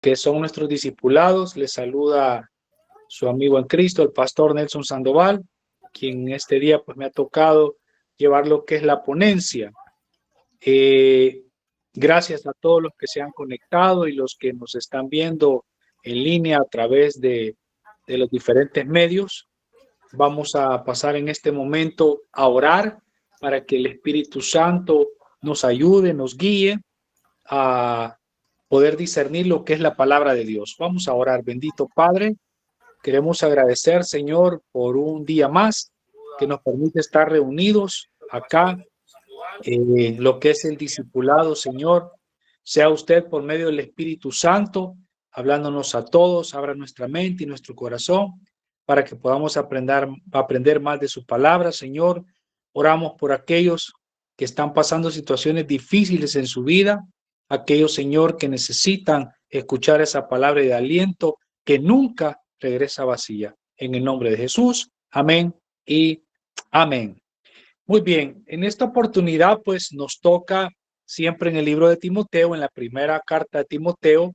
que son nuestros discipulados. Les saluda su amigo en Cristo, el pastor Nelson Sandoval, quien este día pues me ha tocado llevar lo que es la ponencia. Gracias a todos los que se han conectado y los que nos están viendo en línea a través de los diferentes medios. Vamos a pasar en este momento a orar para que el Espíritu Santo nos ayude, nos guíe a poder discernir lo que es la palabra de Dios. Vamos a orar. Bendito Padre, queremos agradecer, Señor, por un día más que nos permite estar reunidos acá en lo que es el discipulado, Señor. Sea usted por medio del Espíritu Santo hablándonos a todos, abra nuestra mente y nuestro corazón para que podamos aprender más de su palabra, Señor. Oramos por aquellos que están pasando situaciones difíciles en su vida, aquellos, Señor, que necesitan escuchar esa palabra de aliento que nunca regresa vacía. En el nombre de Jesús, amén y amén. Muy bien, en esta oportunidad pues nos toca siempre en el libro de Timoteo, en la primera carta de Timoteo.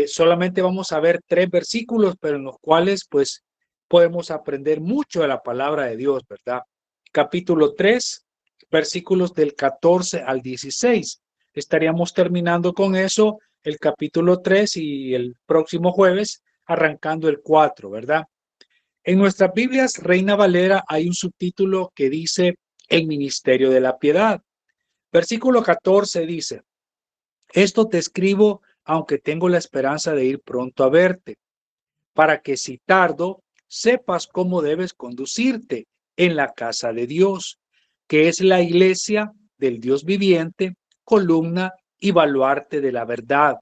Solamente vamos a ver 3 versículos, pero en los cuales pues podemos aprender mucho de la palabra de Dios, ¿verdad? Capítulo 3, versículos del 14 al 16. Estaríamos terminando con eso el capítulo 3 y el próximo jueves arrancando el 4, ¿verdad? En nuestras Biblias Reina Valera hay un subtítulo que dice El ministerio de la piedad. Versículo 14 dice: Esto te escribo aunque tengo la esperanza de ir pronto a verte, para que si tardo, sepas cómo debes conducirte en la casa de Dios, que es la iglesia del Dios viviente, columna y baluarte de la verdad.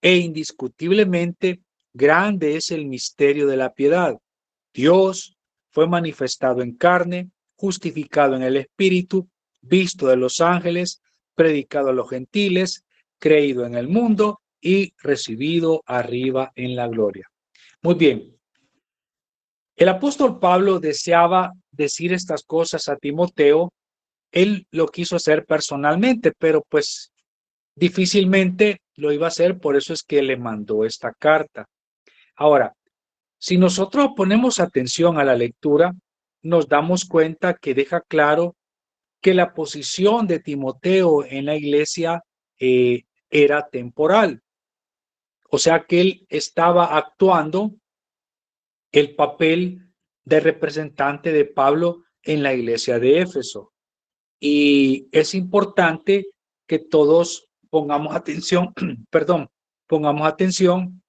E indiscutiblemente grande es el misterio de la piedad. Dios fue manifestado en carne, justificado en el Espíritu, visto de los ángeles, predicado a los gentiles, creído en el mundo y recibido arriba en la gloria. Muy bien. El apóstol Pablo deseaba decir estas cosas a Timoteo. Él lo quiso hacer personalmente, pero pues difícilmente lo iba a hacer, por eso es que le mandó esta carta. Ahora, si nosotros ponemos atención a la lectura, nos damos cuenta que deja claro que la posición de Timoteo en la iglesia era temporal. O sea que él estaba actuando el papel de representante de Pablo en la iglesia de Éfeso. Y es importante que todos pongamos atención, pongamos atención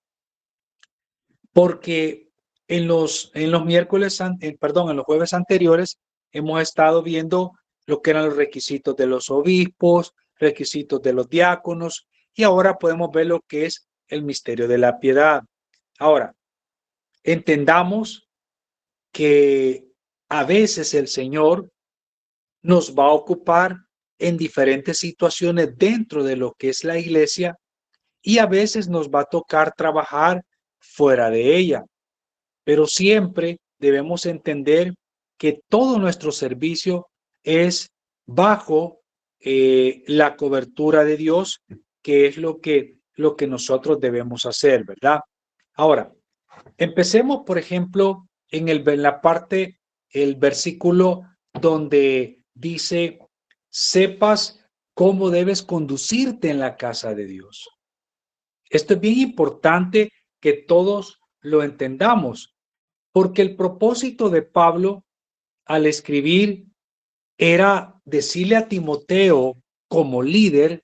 porque en los miércoles, en los jueves anteriores hemos estado viendo lo que eran los requisitos de los obispos, requisitos de los diáconos, y ahora podemos ver lo que es el misterio de la piedad. Ahora, entendamos que a veces el Señor nos va a ocupar en diferentes situaciones dentro de lo que es la iglesia y a veces nos va a tocar trabajar fuera de ella. Pero siempre debemos entender que todo nuestro servicio es bajo la cobertura de Dios, que es lo que nosotros debemos hacer, ¿verdad? Ahora, empecemos, por ejemplo, en la parte, el versículo donde dice, sepas cómo debes conducirte en la casa de Dios. Esto es bien importante que todos lo entendamos, porque el propósito de Pablo al escribir era decirle a Timoteo como líder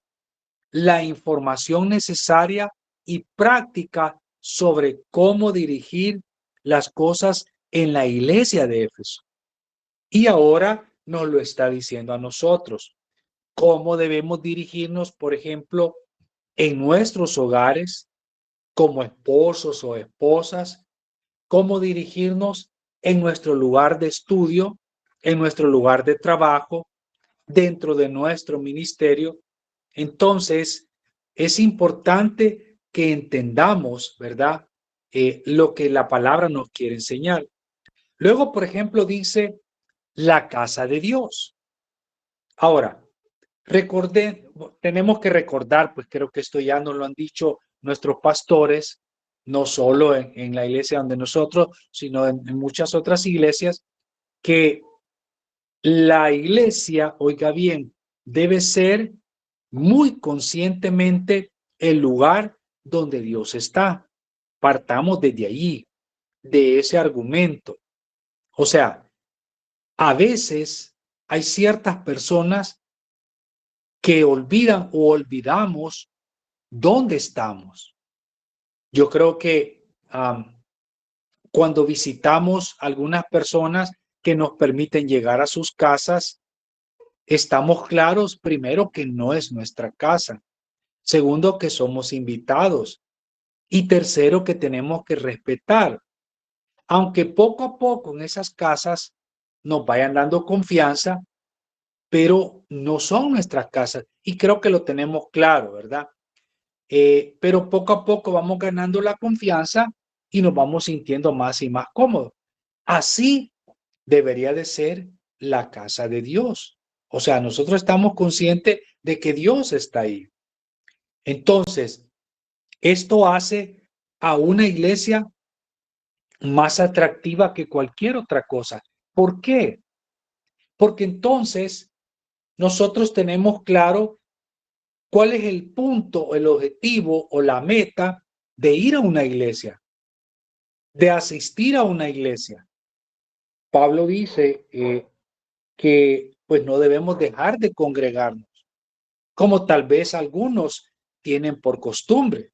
la información necesaria y práctica sobre cómo dirigir las cosas en la iglesia de Éfeso. Y ahora nos lo está diciendo a nosotros. Cómo debemos dirigirnos, por ejemplo, en nuestros hogares, como esposos o esposas, cómo dirigirnos en nuestro lugar de estudio, en nuestro lugar de trabajo, dentro de nuestro ministerio. Entonces, es importante que entendamos, ¿verdad? Lo que la palabra nos quiere enseñar. Luego, por ejemplo, dice la casa de Dios. Ahora, tenemos que recordar, pues creo que esto ya nos lo han dicho nuestros pastores, no solo en la iglesia donde nosotros, sino en muchas otras iglesias, que la iglesia, oiga bien, debe ser muy conscientemente el lugar donde Dios está. Partamos desde allí, de ese argumento. O sea, a veces hay ciertas personas que olvidan o olvidamos dónde estamos. Yo creo que cuando visitamos algunas personas que nos permiten llegar a sus casas, estamos claros, primero, que no es nuestra casa. Segundo, que somos invitados. Y tercero, que tenemos que respetar. Aunque poco a poco en esas casas nos vayan dando confianza, pero no son nuestras casas. Y creo que lo tenemos claro, ¿verdad? Pero poco a poco vamos ganando la confianza y nos vamos sintiendo más y más cómodos. Así debería de ser la casa de Dios. O sea, nosotros estamos conscientes de que Dios está ahí. Entonces, esto hace a una iglesia más atractiva que cualquier otra cosa. ¿Por qué? Porque entonces nosotros tenemos claro cuál es el punto, el objetivo o la meta de ir a una iglesia, de asistir a una iglesia. Pablo dice que pues no debemos dejar de congregarnos, como tal vez algunos tienen por costumbre.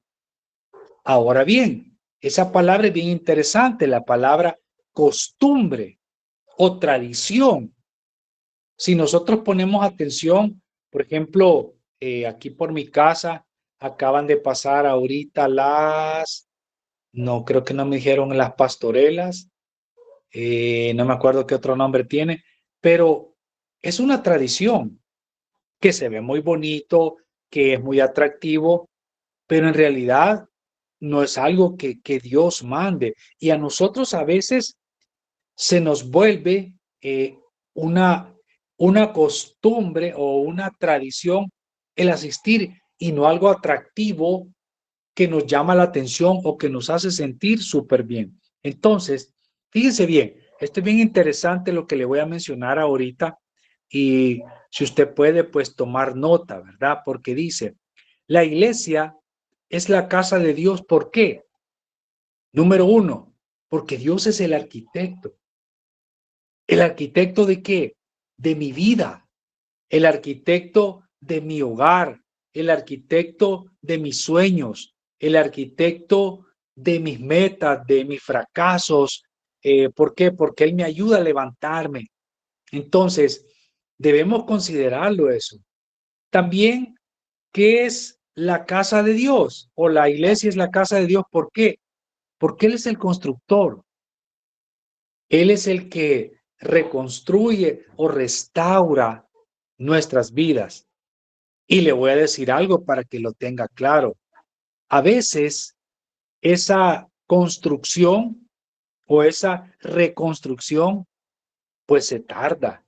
Ahora bien, esa palabra es bien interesante, la palabra costumbre o tradición. Si nosotros ponemos atención, por ejemplo, aquí por mi casa acaban de pasar ahorita no creo que no me dijeron las pastorelas, no me acuerdo qué otro nombre tiene, pero es una tradición que se ve muy bonito, que es muy atractivo, pero en realidad no es algo que Dios mande. Y a nosotros a veces se nos vuelve una, una costumbre o una tradición el asistir y no algo atractivo que nos llama la atención o que nos hace sentir súper bien. Entonces, fíjense bien, esto es bien interesante lo que le voy a mencionar ahorita y si usted puede, pues tomar nota, ¿verdad? Porque dice, la iglesia es la casa de Dios. ¿Por qué? Número uno, porque Dios es el arquitecto. ¿El arquitecto de qué? De mi vida, el arquitecto de mi hogar, el arquitecto de mis sueños, el arquitecto de mis metas, de mis fracasos. ¿Por qué? Porque Él me ayuda a levantarme. Entonces, debemos considerarlo eso. También, ¿qué es la casa de Dios? O la iglesia es la casa de Dios. ¿Por qué? Porque Él es el constructor. Él es el que reconstruye o restaura nuestras vidas. Y le voy a decir algo para que lo tenga claro. A veces esa construcción o esa reconstrucción pues se tarda.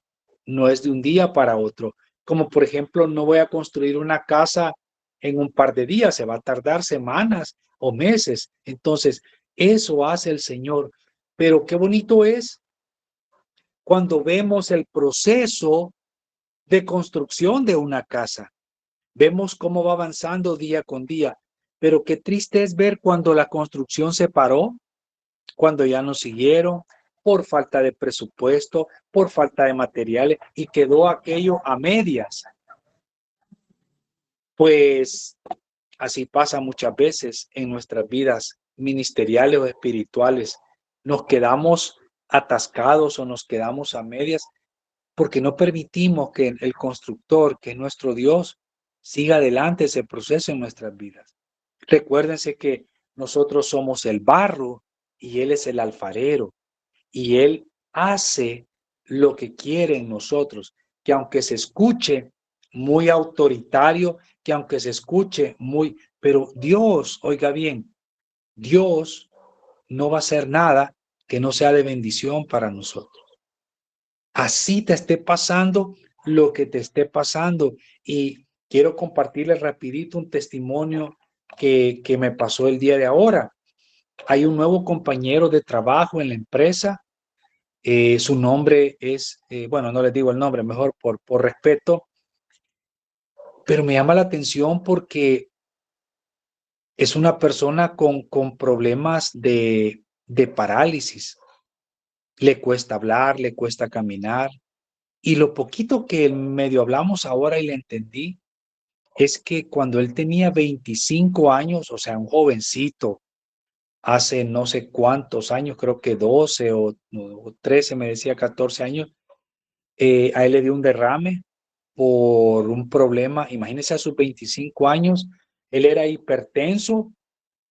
No es de un día para otro. Como por ejemplo, no voy a construir una casa en un par de días, se va a tardar semanas o meses. Entonces, eso hace el Señor. Pero qué bonito es cuando vemos el proceso de construcción de una casa. Vemos cómo va avanzando día con día, pero qué triste es ver cuando la construcción se paró, cuando ya no siguieron, por falta de presupuesto, por falta de materiales y quedó aquello a medias. Pues así pasa muchas veces en nuestras vidas ministeriales o espirituales. Nos quedamos atascados o nos quedamos a medias porque no permitimos que el constructor, que es nuestro Dios, siga adelante ese proceso en nuestras vidas. Recuérdense que nosotros somos el barro y Él es el alfarero y Él hace lo que quiere en nosotros, que aunque se escuche muy autoritario, que aunque se escuche muy, pero Dios, oiga bien, Dios no va a hacer nada que no sea de bendición para nosotros. Así te esté pasando lo que te esté pasando. Y quiero compartirles rapidito un testimonio que me pasó el día de ahora. Hay un nuevo compañero de trabajo en la empresa. Su nombre es, bueno, no les digo el nombre, mejor por respeto, pero me llama la atención porque es una persona con problemas de parálisis. Le cuesta hablar, le cuesta caminar. Y lo poquito que medio hablamos ahora y le entendí es que cuando él tenía 25 años, o sea, un jovencito, hace no sé cuántos años, creo que 12 o 13, me decía 14 años, a él le dio un derrame por un problema. Imagínense, a sus 25 años, él era hipertenso,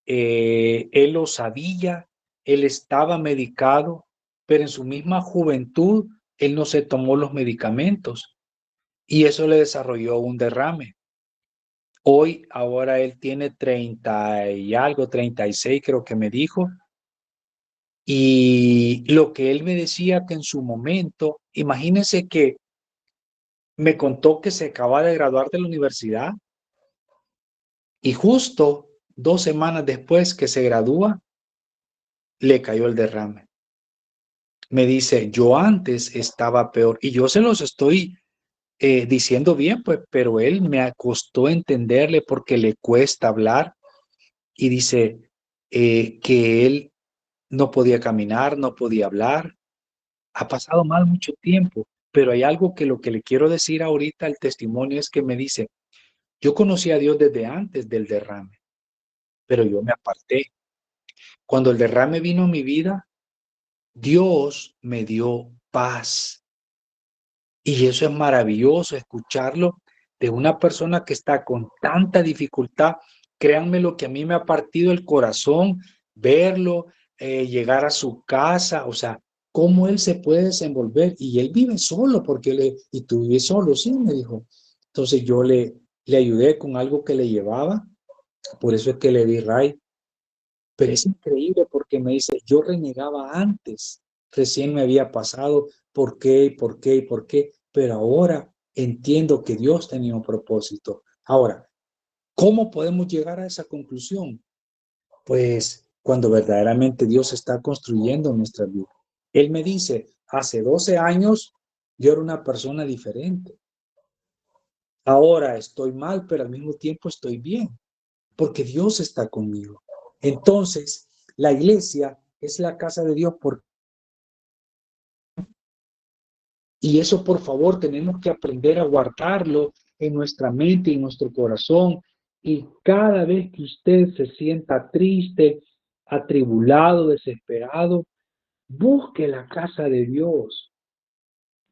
él lo sabía, él estaba medicado, pero en su misma juventud, él no se tomó los medicamentos y eso le desarrolló un derrame. Ahora él tiene 30 y algo, 36 creo que me dijo. Y lo que él me decía que en su momento, imagínense que me contó que se acaba de graduar de la universidad y justo 2 semanas después que se gradúa, le cayó el derrame. Me dice, yo antes estaba peor y yo se los estoy diciendo bien, pues, pero él me costó entenderle porque le cuesta hablar y dice que él no podía caminar, no podía hablar. Ha pasado mal mucho tiempo, pero hay algo que lo que le quiero decir ahorita, el testimonio es que me dice, yo conocí a Dios desde antes del derrame, pero yo me aparté. Cuando el derrame vino a mi vida, Dios me dio paz. Y eso es maravilloso escucharlo de una persona que está con tanta dificultad. Créanme lo que a mí me ha partido el corazón verlo, llegar a su casa, o sea, cómo él se puede desenvolver. Y él vive solo, y tú vives solo, sí, me dijo. Entonces yo le ayudé con algo que le llevaba, por eso es que le di ray. Pero es increíble porque me dice, yo renegaba antes, recién me había pasado, ¿por qué? ¿Por qué? ¿Por qué? Pero ahora entiendo que Dios tenía un propósito. Ahora, ¿cómo podemos llegar a esa conclusión? Pues cuando verdaderamente Dios está construyendo nuestra vida. Él me dice, hace 12 años yo era una persona diferente. Ahora estoy mal, pero al mismo tiempo estoy bien, porque Dios está conmigo. Entonces, la iglesia es la casa de Dios y eso, por favor, tenemos que aprender a guardarlo en nuestra mente y en nuestro corazón. Y cada vez que usted se sienta triste, atribulado, desesperado, busque la casa de Dios.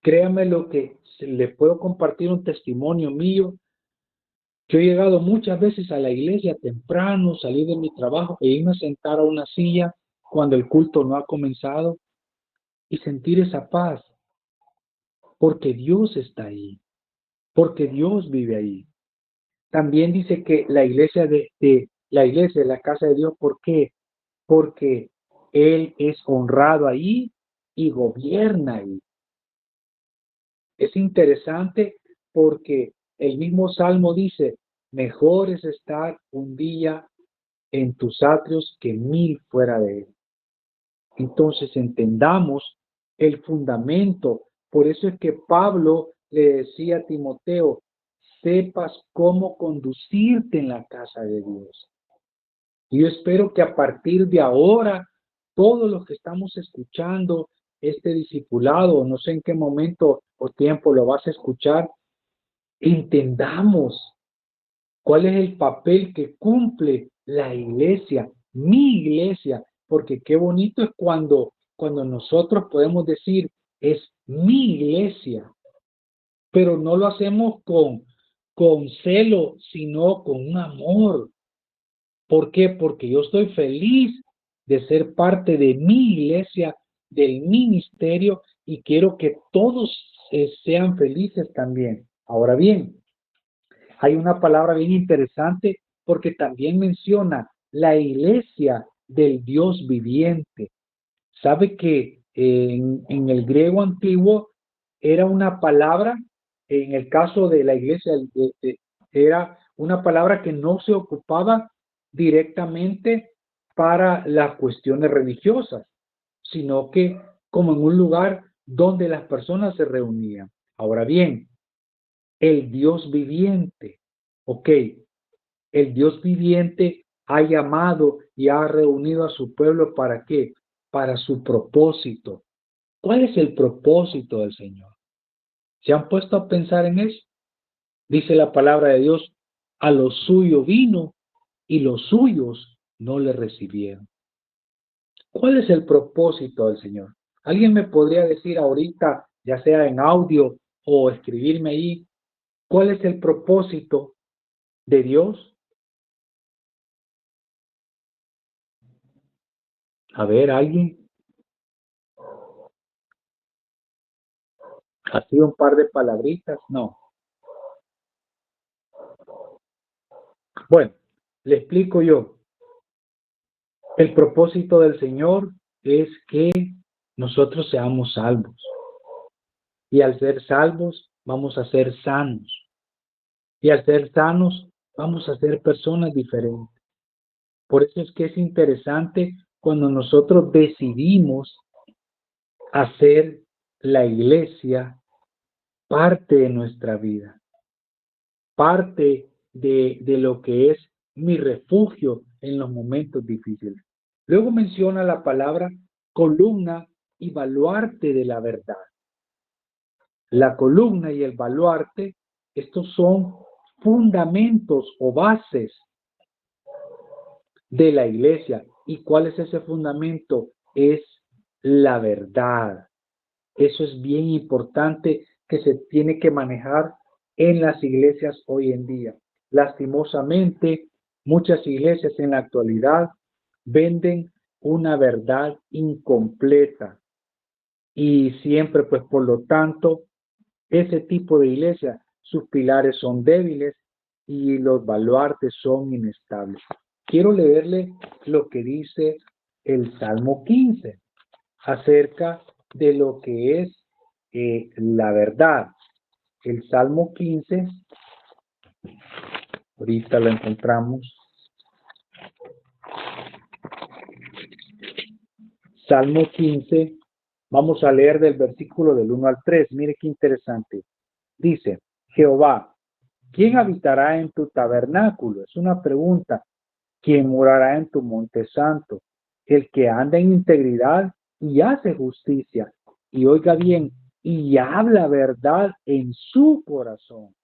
Créame lo que le puedo compartir un testimonio mío. Yo he llegado muchas veces a la iglesia temprano, salir de mi trabajo e irme a sentar a una silla cuando el culto no ha comenzado y sentir esa paz, porque Dios está ahí, porque Dios vive ahí. También dice que la iglesia la iglesia, la casa de Dios, ¿por qué? Porque Él es honrado ahí y gobierna ahí. Es interesante porque el mismo Salmo dice, mejor es estar un día en tus atrios que 1000 fuera de él. Entonces entendamos el fundamento. Por eso es que Pablo le decía a Timoteo, sepas cómo conducirte en la casa de Dios. Y yo espero que a partir de ahora, todos los que estamos escuchando este discipulado, no sé en qué momento o tiempo lo vas a escuchar, entendamos cuál es el papel que cumple la iglesia, mi iglesia, porque qué bonito es cuando nosotros podemos decir, es mi iglesia, pero no lo hacemos con celo, sino con un amor. ¿Por qué? Porque yo estoy feliz de ser parte de mi iglesia, del ministerio, y quiero que todos sean felices también. Ahora bien, hay una palabra bien interesante porque también menciona la iglesia del Dios viviente. Sabe que en el griego antiguo era una palabra, en el caso de la iglesia, era una palabra que no se ocupaba directamente para las cuestiones religiosas, sino que como en un lugar donde las personas se reunían. Ahora bien, el Dios viviente, ok, el Dios viviente ha llamado y ha reunido a su pueblo ¿para qué? Para su propósito. ¿Cuál es el propósito del Señor? ¿Se han puesto a pensar en eso? Dice la palabra de Dios, a lo suyo vino y los suyos no le recibieron. ¿Cuál es el propósito del Señor? ¿Alguien me podría decir ahorita, ya sea en audio o escribirme ahí, cuál es el propósito de Dios? A ver, alguien. ¿Así un par de palabritas? No. Bueno, le explico yo. El propósito del Señor es que nosotros seamos salvos. Y al ser salvos, vamos a ser sanos. Y al ser sanos, vamos a ser personas diferentes. Por eso es que es interesante cuando nosotros decidimos hacer la iglesia parte de nuestra vida, parte de lo que es mi refugio en los momentos difíciles. Luego menciona la palabra columna y baluarte de la verdad. La columna y el baluarte, estos son fundamentos o bases de la iglesia. ¿Y cuál es ese fundamento? Es la verdad. Eso es bien importante que se tiene que manejar en las iglesias hoy en día. Lastimosamente, muchas iglesias en la actualidad venden una verdad incompleta y siempre, pues por lo tanto, ese tipo de iglesia, sus pilares son débiles y los baluartes son inestables. Quiero leerle lo que dice el Salmo 15 acerca de lo que es la verdad. El Salmo 15, ahorita lo encontramos. Salmo 15, vamos a leer del versículo del 1 al 3. Mire qué interesante. Dice, Jehová, ¿quién habitará en tu tabernáculo? Es una pregunta. ¿Quién morará en tu monte santo? El que anda en integridad y hace justicia. Y oiga bien, y habla verdad en su corazón.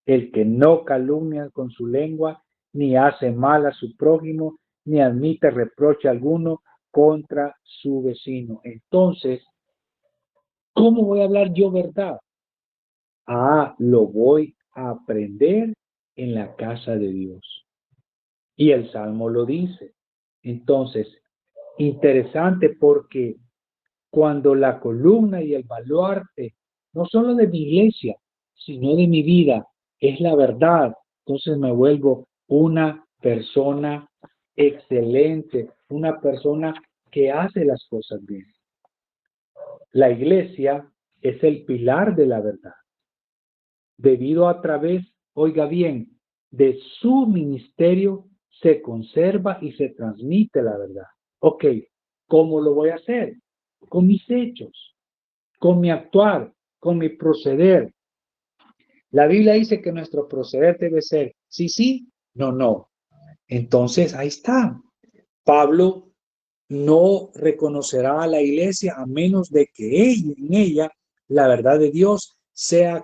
El que no calumnia con su lengua, ni hace mal a su prójimo, ni admite reproche alguno contra su vecino. Entonces, ¿cómo voy a hablar yo verdad? Lo voy a aprender en la casa de Dios. Y el Salmo lo dice. Entonces, interesante porque cuando la columna y el baluarte, no solo de mi iglesia, sino de mi vida, es la verdad, entonces me vuelvo una persona excelente, una persona que hace las cosas bien. La iglesia es el pilar de la verdad. Debido a través, oiga bien, de su ministerio se conserva y se transmite la verdad. Ok, ¿cómo lo voy a hacer? Con mis hechos, con mi actuar, con mi proceder. La Biblia dice que nuestro proceder debe ser sí, sí, no, no. Entonces, ahí está. Pablo no reconocerá a la iglesia a menos de que en ella la verdad de Dios sea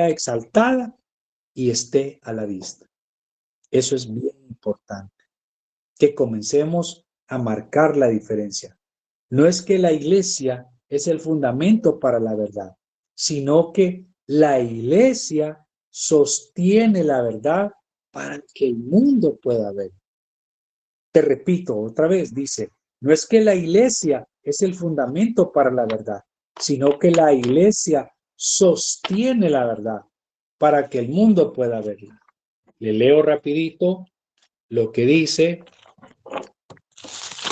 exaltada y esté a la vista. Eso es bien importante, que comencemos a marcar la diferencia. No es que la iglesia es el fundamento para la verdad, sino que la iglesia sostiene la verdad para que el mundo pueda ver. Te repito otra vez, dice, no es que la iglesia es el fundamento para la verdad, sino que la iglesia sostiene la verdad para que el mundo pueda verla. Le leo rapidito lo que dice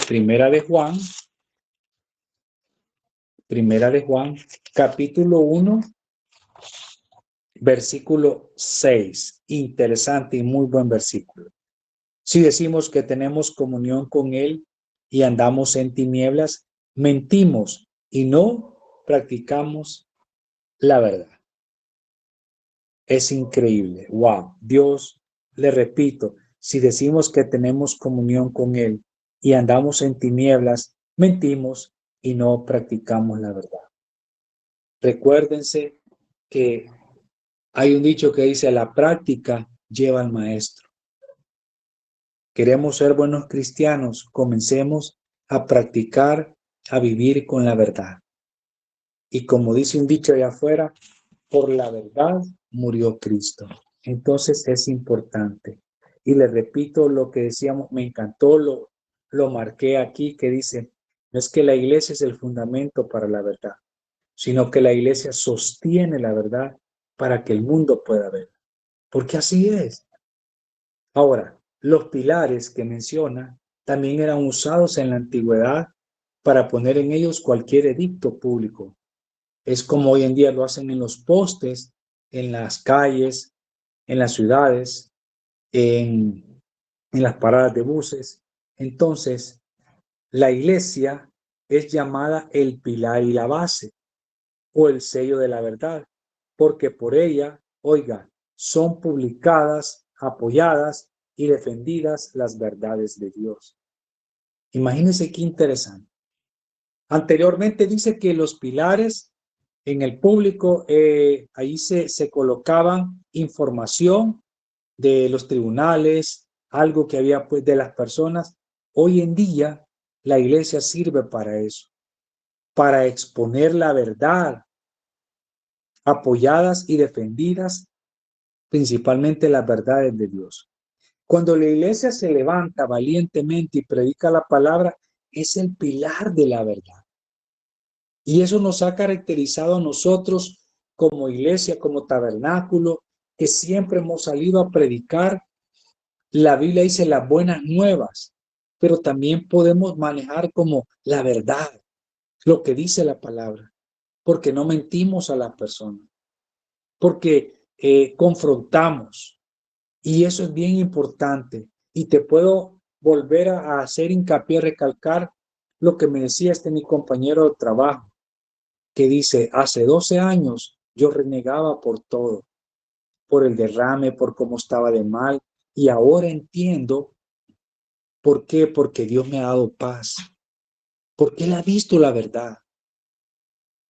Primera de Juan, capítulo 1, versículo 6. Interesante y muy buen versículo. Si decimos que tenemos comunión con Él y andamos en tinieblas, mentimos y no practicamos la verdad. Es increíble. Wow. Dios, le repito, si decimos que tenemos comunión con Él y andamos en tinieblas, mentimos y no practicamos la verdad. Recuérdense que hay un dicho que dice, la práctica lleva al maestro. Queremos ser buenos cristianos, comencemos a practicar, a vivir con la verdad. Y como dice un dicho allá afuera, por la verdad murió Cristo. Entonces es importante. Y le repito lo que decíamos, me encantó, lo marqué aquí, que dice, no es que la iglesia es el fundamento para la verdad, sino que la iglesia sostiene la verdad para que el mundo pueda ver. Porque así es. Ahora, los pilares que menciona también eran usados en la antigüedad para poner en ellos cualquier edicto público. Es como hoy en día lo hacen en los postes, en las calles, en las ciudades, en las paradas de buses. Entonces, la iglesia es llamada el pilar y la base, o el sello de la verdad, porque por ella, oiga, son publicadas, apoyadas y defendidas las verdades de Dios. Imagínense qué interesante. Anteriormente dice que los pilares en el público, ahí se colocaban información de los tribunales, algo que había pues de las personas. Hoy en día la iglesia sirve para eso, para exponer la verdad, apoyadas y defendidas principalmente las verdades de Dios. Cuando la iglesia se levanta valientemente y predica la palabra, es el pilar de la verdad. Y eso nos ha caracterizado a nosotros como iglesia, como tabernáculo, que siempre hemos salido a predicar. La Biblia dice las buenas nuevas, pero también podemos manejar como la verdad, lo que dice la palabra, porque no mentimos a las personas, porque confrontamos. Y eso es bien importante. Y te puedo volver a hacer hincapié, recalcar lo que me decía mi compañero de trabajo, que dice, hace 12 años yo renegaba por todo, por el derrame, por cómo estaba de mal, y ahora entiendo por qué, porque Dios me ha dado paz, porque Él ha visto la verdad,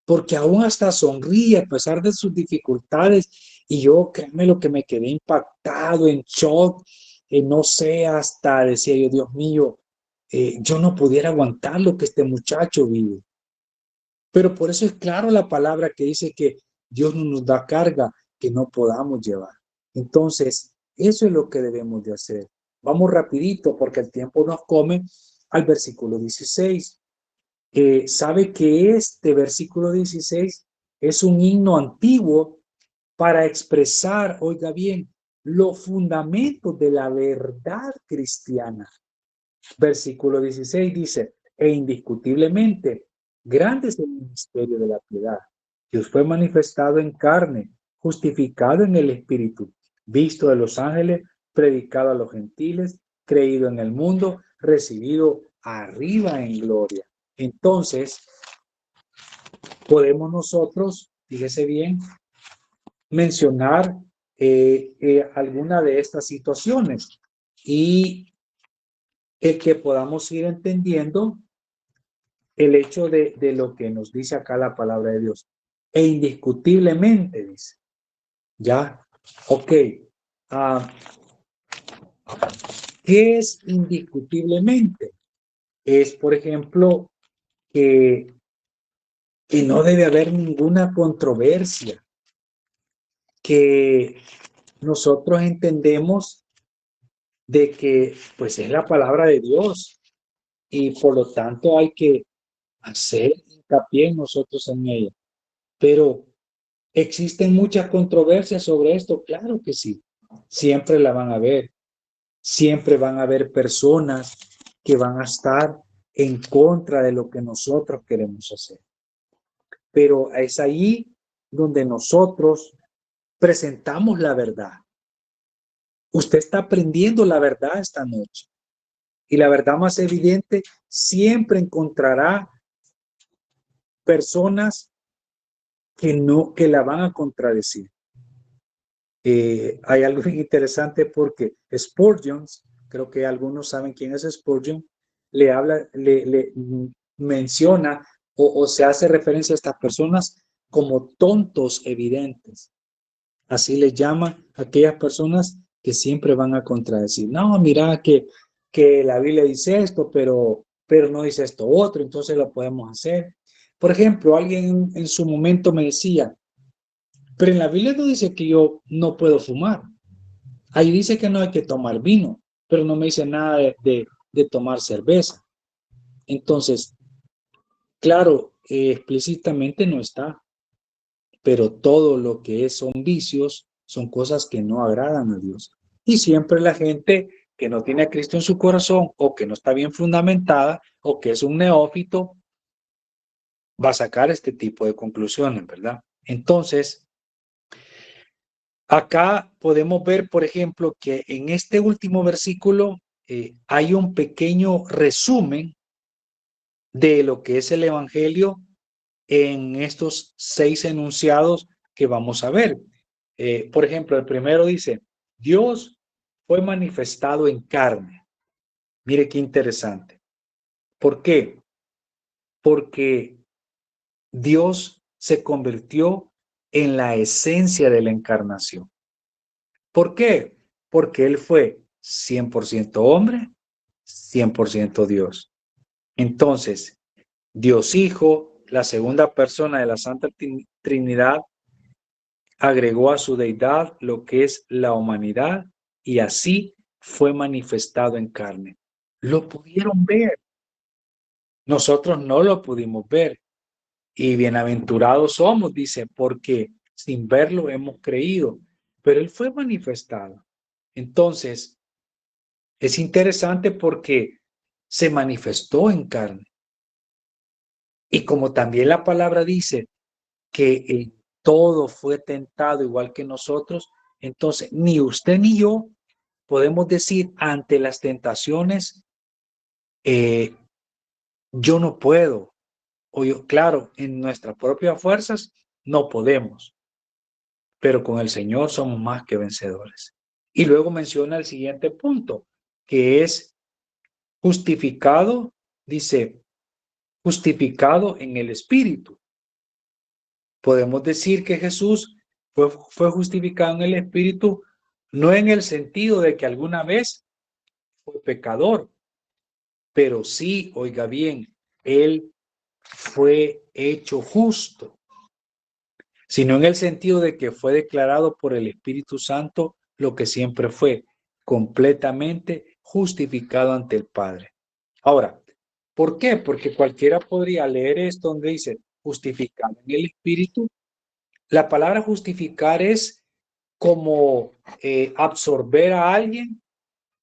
porque aún hasta sonríe a pesar de sus dificultades, y yo, créanme lo que me quedé impactado, en shock, no sé, hasta decía yo, Dios mío, yo no pudiera aguantar lo que este muchacho vive. Pero por eso es claro la palabra que dice que Dios no nos da carga que no podamos llevar. Entonces, eso es lo que debemos de hacer. Vamos rapidito porque el tiempo nos come al versículo 16. Sabe que este versículo 16 es un himno antiguo para expresar, oiga bien, los fundamentos de la verdad cristiana. Versículo 16 dice, e indiscutiblemente, grande es el ministerio de la piedad. Dios fue manifestado en carne, justificado en el Espíritu, visto de los ángeles, predicado a los gentiles, creído en el mundo, recibido arriba en gloria. Entonces, podemos nosotros, fíjese bien, mencionar alguna de estas situaciones y el que podamos ir entendiendo el hecho de lo que nos dice acá la palabra de Dios. E indiscutiblemente dice, ya, ok, ¿qué es indiscutiblemente? Es, por ejemplo, que no debe haber ninguna controversia, que nosotros entendemos de que pues es la palabra de Dios y por lo tanto hay que hacer hincapié nosotros en ella. Pero ¿existen muchas controversias sobre esto? Claro que sí. Siempre la van a ver. Siempre van a haber personas que van a estar en contra de lo que nosotros queremos hacer. Pero es ahí donde nosotros presentamos la verdad. Usted está aprendiendo la verdad esta noche. Y la verdad más evidente, siempre encontrará personas que la van a contradecir. Hay algo bien interesante porque Spurgeon, creo que algunos saben quién es Spurgeon, le menciona o se hace referencia a estas personas como tontos evidentes. Así le llama a aquellas personas que siempre van a contradecir. No, mira que la Biblia dice esto, pero no dice esto otro, entonces lo podemos hacer. Por ejemplo, alguien en su momento me decía, pero en la Biblia no dice que yo no puedo fumar. Ahí dice que no hay que tomar vino, pero no me dice nada de tomar cerveza. Entonces, claro, explícitamente no está, pero todo lo que son vicios son cosas que no agradan a Dios. Y siempre la gente que no tiene a Cristo en su corazón o que no está bien fundamentada o que es un neófito va a sacar este tipo de conclusiones, ¿verdad? Entonces, acá podemos ver, por ejemplo, que en este último versículo hay un pequeño resumen de lo que es el Evangelio en estos 6 enunciados que vamos a ver. Por ejemplo, el primero dice, Dios fue manifestado en carne. Mire qué interesante. ¿Por qué? Porque Dios se convirtió en la esencia de la encarnación. ¿Por qué? Porque Él fue 100% hombre, 100% Dios. Entonces, Dios Hijo, la segunda persona de la Santa Trinidad, agregó a su deidad lo que es la humanidad y así fue manifestado en carne. Lo pudieron ver. Nosotros no lo pudimos ver. Y bienaventurados somos, dice, porque sin verlo hemos creído. Pero Él fue manifestado. Entonces, es interesante porque se manifestó en carne. Y como también la palabra dice que todo fue tentado igual que nosotros, entonces ni usted ni yo podemos decir ante las tentaciones, yo no puedo, o yo, claro, en nuestras propias fuerzas no podemos, pero con el Señor somos más que vencedores. Y luego menciona el siguiente punto, que es justificado, dice, justificado en el Espíritu. Podemos decir que Jesús fue justificado en el Espíritu, no en el sentido de que alguna vez fue pecador, pero sí, oiga bien, Él fue hecho justo, sino en el sentido de que fue declarado por el Espíritu Santo lo que siempre fue, completamente justificado ante el Padre. Ahora, ¿por qué? Porque cualquiera podría leer esto donde dice justificado en el Espíritu. La palabra justificar es como absorber a alguien,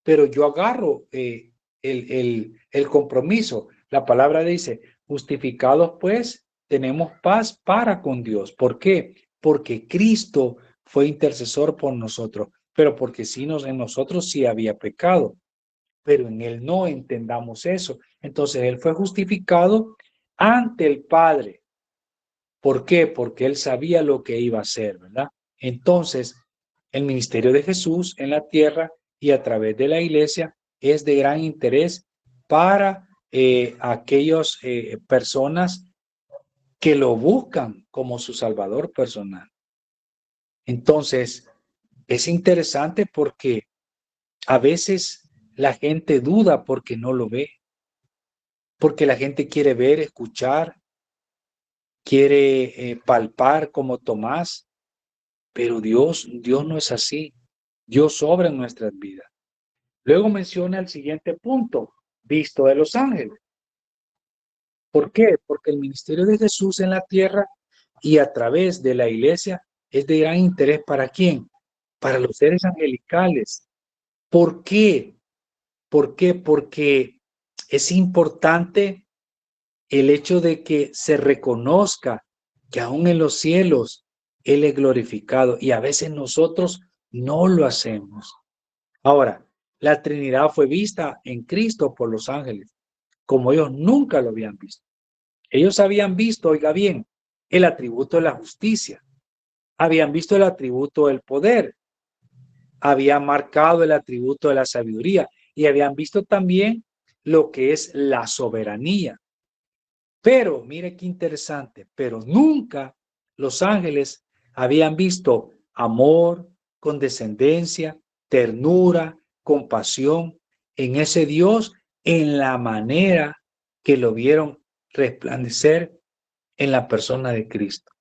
pero yo agarro el compromiso. La palabra dice, justificados pues, tenemos paz para con Dios. ¿Por qué? Porque Cristo fue intercesor por nosotros, pero porque sí en nosotros sí había pecado, pero en Él no entendamos eso. Entonces Él fue justificado ante el Padre. ¿Por qué? Porque Él sabía lo que iba a hacer, ¿verdad? Entonces, el ministerio de Jesús en la tierra y a través de la iglesia es de gran interés para aquellas personas que lo buscan como su salvador personal. Entonces, es interesante porque a veces la gente duda porque no lo ve, porque la gente quiere ver, escuchar, quiere palpar como Tomás, pero Dios no es así. Dios obra en nuestras vidas. Luego menciona el siguiente punto, visto de los ángeles. ¿Por qué? Porque el ministerio de Jesús en la tierra y a través de la iglesia es de gran interés para quién? Para los seres angelicales. ¿Por qué? ¿Por qué? Porque es importante el hecho de que se reconozca que aún en los cielos Él es glorificado y a veces nosotros no lo hacemos. Ahora, la Trinidad fue vista en Cristo por los ángeles, como ellos nunca lo habían visto. Ellos habían visto, oiga bien, el atributo de la justicia, habían visto el atributo del poder, habían marcado el atributo de la sabiduría y habían visto también lo que es la soberanía. Pero, mire qué interesante, pero nunca los ángeles habían visto amor, condescendencia, ternura, compasión en ese Dios en la manera que lo vieron resplandecer en la persona de Cristo.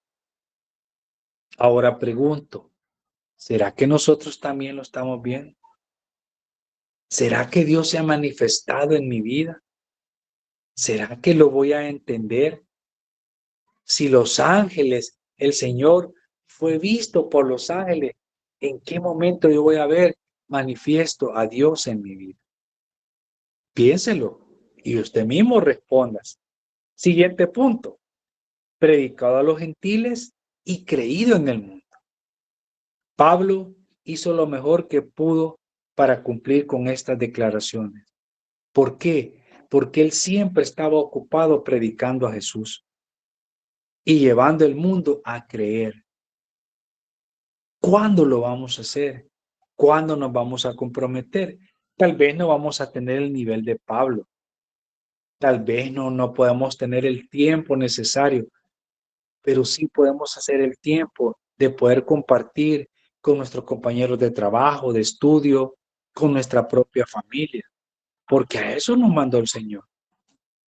Ahora pregunto, ¿será que nosotros también lo estamos viendo? ¿Será que Dios se ha manifestado en mi vida? ¿Será que lo voy a entender? Si los ángeles, el Señor fue visto por los ángeles, ¿en qué momento yo voy a ver manifiesto a Dios en mi vida? Piénselo y usted mismo responda. Siguiente punto, predicado a los gentiles y creído en el mundo. Pablo hizo lo mejor que pudo para cumplir con estas declaraciones. ¿Por qué? Porque él siempre estaba ocupado predicando a Jesús y llevando el mundo a creer. ¿Cuándo lo vamos a hacer? ¿Cuándo nos vamos a comprometer? Tal vez no vamos a tener el nivel de Pablo. Tal vez no podemos tener el tiempo necesario, pero sí podemos hacer el tiempo de poder compartir con nuestros compañeros de trabajo, de estudio, con nuestra propia familia, porque a eso nos mandó el Señor.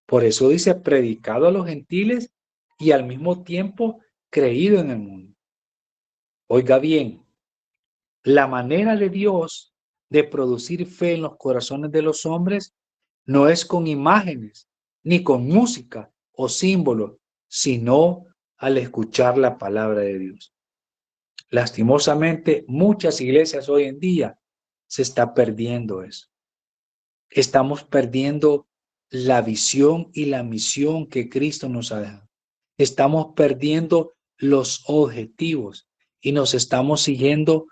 Por eso dice, predicado a los gentiles y al mismo tiempo creído en el mundo. Oiga bien, la manera de Dios de producir fe en los corazones de los hombres no es con imágenes, ni con música o símbolos, sino al escuchar la palabra de Dios. Lastimosamente, muchas iglesias hoy en día se está perdiendo eso. Estamos perdiendo la visión y la misión que Cristo nos ha dejado. Estamos perdiendo los objetivos y nos estamos siguiendo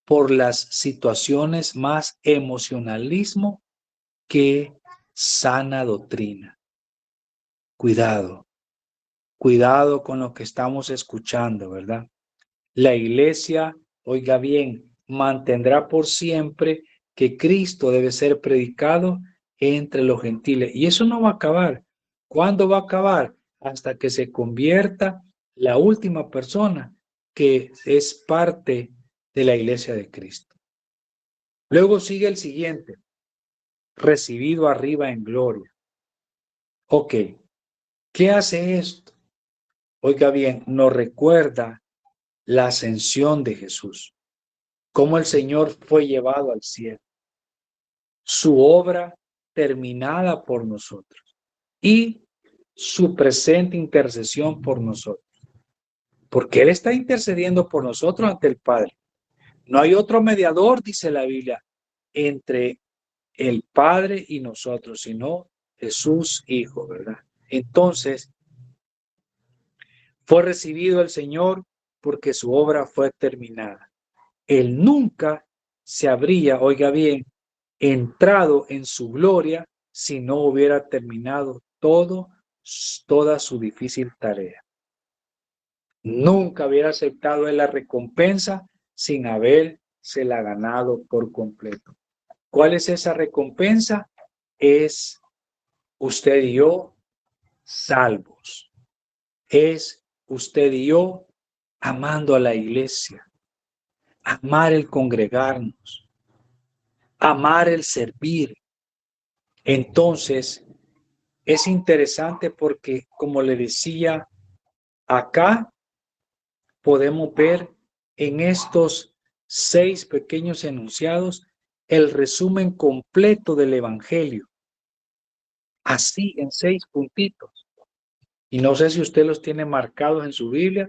por las situaciones más emocionalismo que sana doctrina. Cuidado, cuidado con lo que estamos escuchando, ¿verdad? La iglesia, oiga bien, mantendrá por siempre que Cristo debe ser predicado entre los gentiles. Y eso no va a acabar. ¿Cuándo va a acabar? Hasta que se convierta la última persona que es parte de la iglesia de Cristo. Luego sigue el siguiente, recibido arriba en gloria. Ok, ¿qué hace esto? Oiga bien, nos recuerda la ascensión de Jesús, cómo el Señor fue llevado al cielo, su obra terminada por nosotros y su presente intercesión por nosotros, porque Él está intercediendo por nosotros ante el Padre. No hay otro mediador, dice la Biblia, entre el Padre y nosotros, sino Jesús Hijo, ¿verdad? Entonces, fue recibido el Señor porque su obra fue terminada. Él nunca se habría, oiga bien, entrado en su gloria si no hubiera terminado toda su difícil tarea. Nunca hubiera aceptado él la recompensa sin haberse la ganado por completo. ¿Cuál es esa recompensa? Es usted y yo salvos. Es usted y yo amando a la iglesia, amar el congregarnos, amar el servir. Entonces, es interesante porque, como le decía, acá podemos ver en estos 6 pequeños enunciados el resumen completo del Evangelio, así en 6 puntitos. Y no sé si usted los tiene marcados en su Biblia,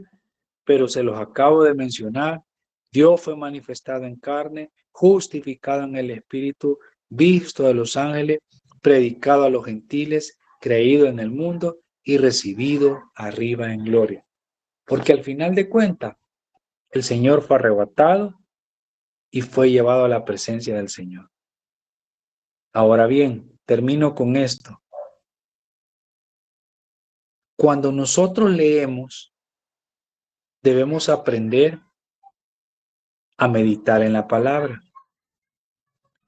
pero se los acabo de mencionar. Dios fue manifestado en carne, justificado en el Espíritu, visto de los ángeles, predicado a los gentiles, creído en el mundo y recibido arriba en gloria. Porque al final de cuentas, el Señor fue arrebatado y fue llevado a la presencia del Señor. Ahora bien, termino con esto. Cuando nosotros leemos, debemos aprender a meditar en la palabra.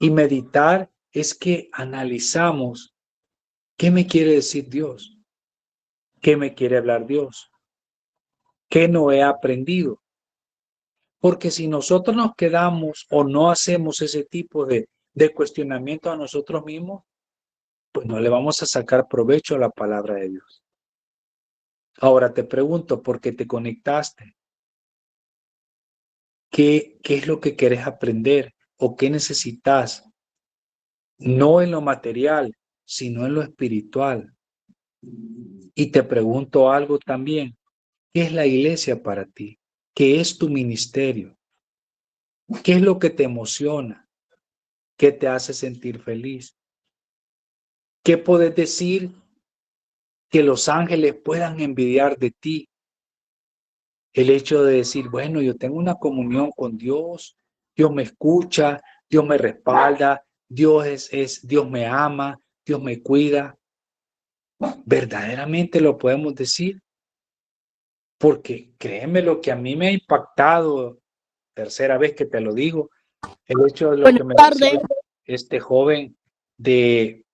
Y meditar es que analizamos qué me quiere decir Dios, qué me quiere hablar Dios, qué no he aprendido. Porque si nosotros nos quedamos o no hacemos ese tipo de cuestionamiento a nosotros mismos, pues no le vamos a sacar provecho a la palabra de Dios. Ahora te pregunto, ¿por qué te conectaste? ¿Qué es lo que quieres aprender o qué necesitas? No en lo material, sino en lo espiritual. Y te pregunto algo también, ¿qué es la iglesia para ti? ¿Qué es tu ministerio? ¿Qué es lo que te emociona? ¿Qué te hace sentir feliz? ¿Qué puedes decir que los ángeles puedan envidiar de ti? El hecho de decir, bueno, yo tengo una comunión con Dios, Dios me escucha, Dios me respalda, Dios me ama, Dios me cuida. Verdaderamente lo podemos decir, porque créeme lo que a mí me ha impactado, tercera vez que te lo digo, el hecho de lo Buenas que me tardes. decía este joven de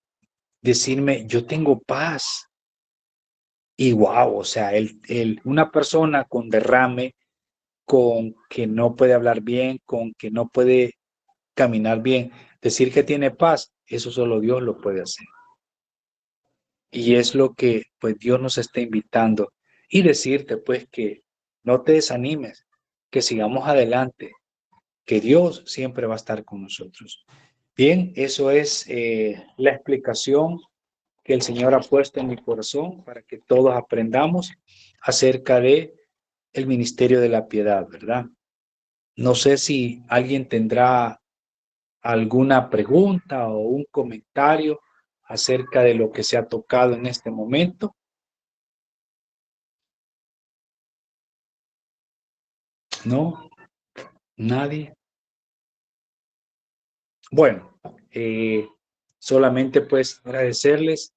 decirme, yo tengo paz. Y wow, o sea, una persona con derrame, con que no puede hablar bien, con que no puede caminar bien, decir que tiene paz, eso solo Dios lo puede hacer. Y es lo que pues Dios nos está invitando. Y decirte pues que no te desanimes, que sigamos adelante, que Dios siempre va a estar con nosotros. Bien, eso es la explicación que el Señor ha puesto en mi corazón para que todos aprendamos acerca de el ministerio de la piedad, ¿verdad? No sé si alguien tendrá alguna pregunta o un comentario acerca de lo que se ha tocado en este momento. ¿No? ¿Nadie? Bueno, solamente pues agradecerles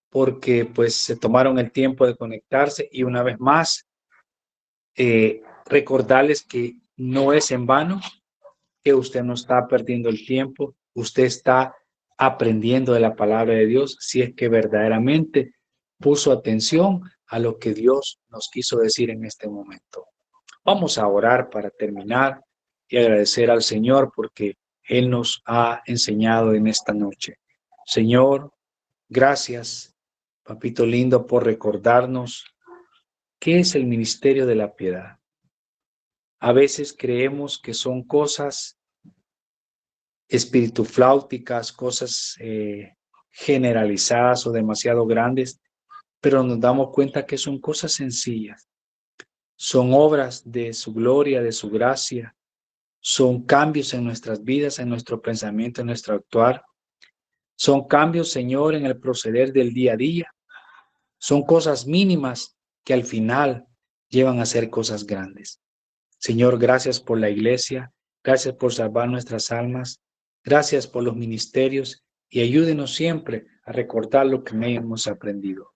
porque pues se tomaron el tiempo de conectarse y una vez más recordarles que no es en vano, que usted no está perdiendo el tiempo, usted está aprendiendo de la palabra de Dios si es que verdaderamente puso atención a lo que Dios nos quiso decir en este momento. Vamos a orar para terminar y agradecer al Señor porque Él nos ha enseñado en esta noche. Señor, gracias, papito lindo, por recordarnos qué es el ministerio de la piedad. A veces creemos que son cosas espiritufláuticas, cosas generalizadas o demasiado grandes, pero nos damos cuenta que son cosas sencillas. Son obras de su gloria, de su gracia. Son cambios en nuestras vidas, en nuestro pensamiento, en nuestro actuar. Son cambios, Señor, en el proceder del día a día. Son cosas mínimas que al final llevan a ser cosas grandes. Señor, gracias por la iglesia. Gracias por salvar nuestras almas. Gracias por los ministerios y ayúdenos siempre a recordar lo que hemos aprendido.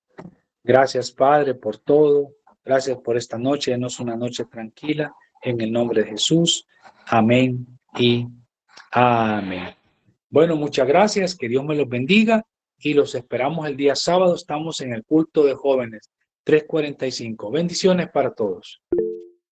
Gracias, Padre, por todo. Gracias por esta noche. Denos una noche tranquila. En el nombre de Jesús. Amén y amén. Bueno, muchas gracias. Que Dios me los bendiga y los esperamos el día sábado. Estamos en el culto de jóvenes 3:45. Bendiciones para todos.